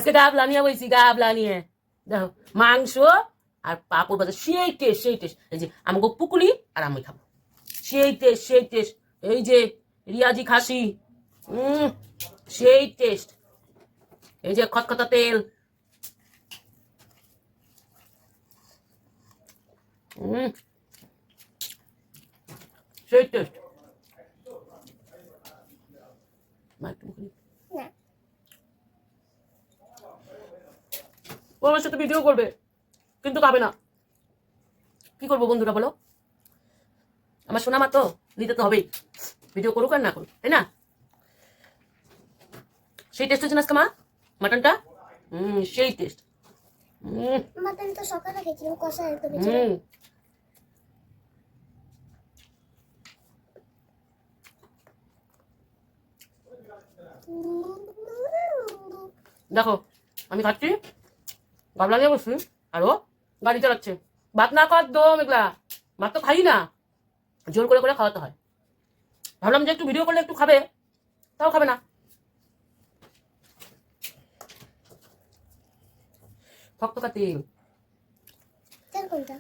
আজকে গাবলা নিয়ে বলছি, গাবলা নিয়ে দেখো মাংস আর পাপড় ভাজা, সেই টেস্ট সেই টেস্ট। এই যে আমাকে পুকুলি আর আমি খাবো, সেই টেস্ট সেই টেস্ট। এই যে রিয়াজি খাসি, সেই টেস্ট। এই যে খতখতা তেল, সেই টেস্ট। ও আমার সাথে ভিডিও করবে কিন্তু খাবে না, কি করবো বন্ধুরা বলো? আমার সোনা মা তো, নিতে তো হবেই, ভিডিও করুক আর না করুক, তাই না? সেই টেস্ট হচ্ছে না আজকে মা মাটনটা, সেই টেস্ট। মাটন তো সকালে খেয়েছিলাম, কষা একদম। দেখো আমি খাচ্ছি, গাবলা নিয়ে বসছি আর ও গাড়ি চালাচ্ছে। ভাত না খাওয়ার দম এগুলা, ভাত তো খাই না, জোর করে করে খাওয়াতে হয়। ভাবলাম যে একটু ভিডিও করলে একটু খাবে, তাও খাবে না। ফকফকা তেল কোনটা?